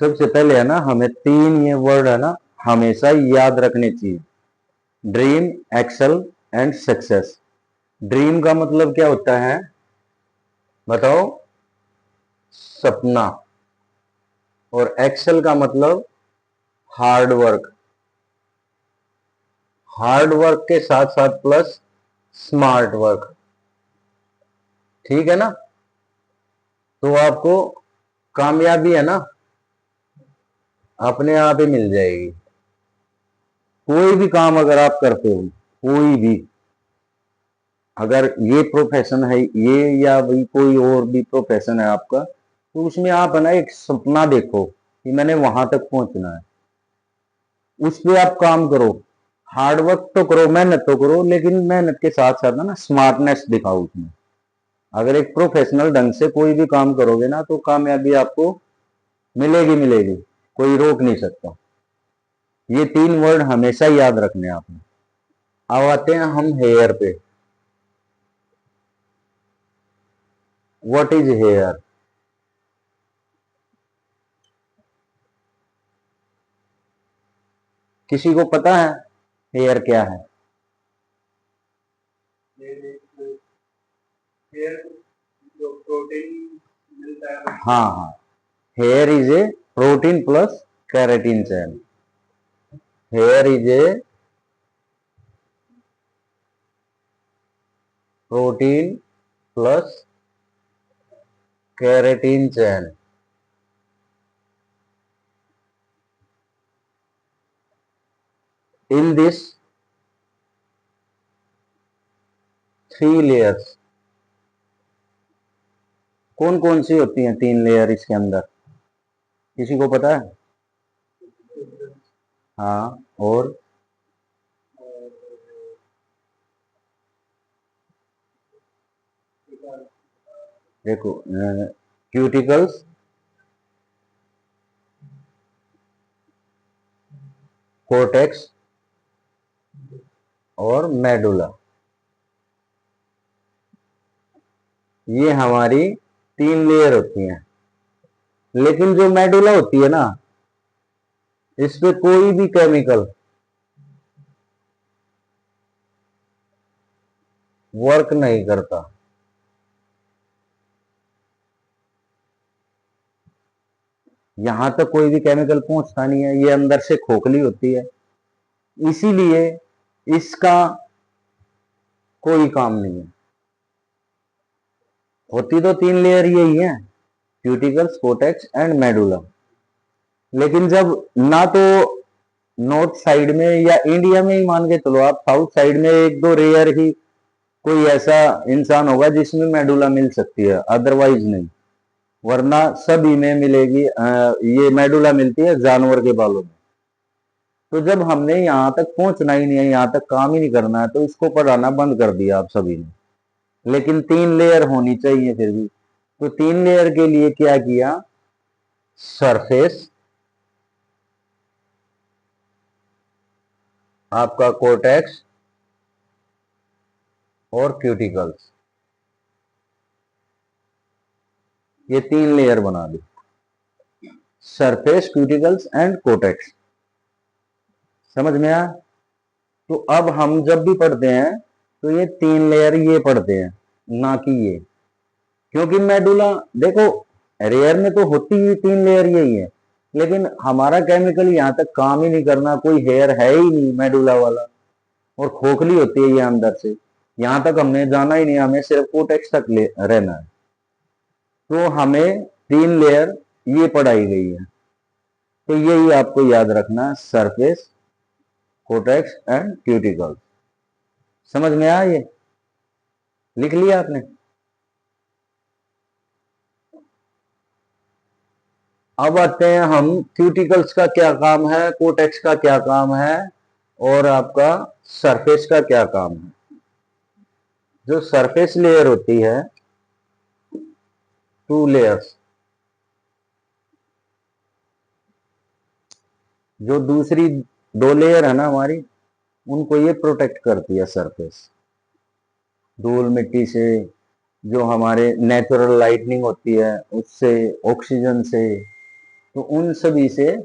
सबसे पहले है ना, हमें तीन ये वर्ड है ना हमेशा याद रखने चाहिए। Dream, excel and success. Dream का मतलब क्या होता है बताओ? सपना। और एक्सेल का मतलब हार्ड वर्क। हार्ड वर्क के साथ साथ प्लस स्मार्ट वर्क। ठीक है ना? तो आपको कामयाबी है ना अपने आप ही मिल जाएगी। कोई भी काम अगर आप करते हो, कोई भी, अगर ये प्रोफेशन है ये या भाई कोई और भी प्रोफेशन है आपका, तो उसमें आप है ना एक सपना देखो कि मैंने वहां तक पहुंचना है। उस पे आप काम करो, हार्ड वर्क तो करो, मेहनत तो करो, लेकिन मेहनत के साथ साथ ना स्मार्टनेस दिखाओ उसमें। अगर एक प्रोफेशनल ढंग से कोई भी काम करोगे ना तो कामयाबी आपको मिलेगी मिलेगी, कोई रोक नहीं सकता। ये तीन वर्ड हमेशा याद रखने हैं आपने। अब आते हैं हम हेयर पे। What is hair? किसी को पता है हेयर क्या है? हाँ हाँ, hair is a protein plus keratin chain. Hair is a protein plus keratin chain. In this three layers. कौन कौन सी होती हैं तीन लेयर इसके अंदर? किसी को पता है? हाँ, और देखो, क्यूटिकल्स, कोर्टेक्स और मेडुला। ये हमारी तीन लेयर होती हैं। लेकिन जो मेडुला होती है ना, इस पे कोई भी केमिकल वर्क नहीं करता। यहां तक कोई भी केमिकल पहुंचता नहीं है, ये अंदर से खोखली होती है, इसीलिए इसका कोई काम नहीं है। होती तो तीन लेयर यही है, क्यूटिकल्स, कोटेक्स एंड मेडुला। लेकिन जब ना तो नॉर्थ साइड में या इंडिया में ही मान के चलो आप, साउथ साइड में एक दो रेयर ही कोई ऐसा इंसान होगा जिसमें मेडुला मिल सकती है, अदरवाइज नहीं। वरना सभी में मिलेगी। ये मेडुला मिलती है जानवर के बालों में। तो जब हमने यहाँ तक पहुंचना ही नहीं है, यहाँ तक काम ही नहीं करना है, तो इसको पढ़ाना बंद कर दिया आप सभी ने। लेकिन तीन लेयर होनी चाहिए फिर भी। तो तीन लेयर के लिए क्या किया? सरफेस आपका, कोर्टेक्स और क्यूटिकल्स, ये तीन लेयर बना दी। Surface, cuticles and cortex. समझ में आया? तो अब हम जब भी पढ़ते हैं तो ये तीन लेयर ये पढ़ते हैं, ना कि ये। क्योंकि मेडुला देखो, रेयर में तो होती ही तीन लेयर यही है, लेकिन हमारा केमिकल यहाँ तक काम ही नहीं करना, कोई हेयर है ही नहीं मेडुला वाला, और खोखली होती है ये अंदर से। यहाँ तक हमने जाना ही नहीं, हमें सिर्फ कोटेक्स तक रहना है। तो हमें तीन लेयर ये पढ़ाई गई है। तो यही आपको याद रखना है, सरफेस, कोटेक्स एंड क्यूटिकल। समझ में आया? ये लिख लिया आपने? अब आते हैं हम, क्यूटिकल्स का क्या काम है, कोटेक्स का क्या काम है, और आपका सरफेस का क्या काम है। जो सरफेस लेयर होती है, टू लेयर्स, जो दूसरी दो लेयर है ना हमारी, उनको ये प्रोटेक्ट करती है सरफेस। धूल मिट्टी से, जो हमारे नेचुरल लाइटनिंग होती है उससे, ऑक्सीजन से, तो उन सभी से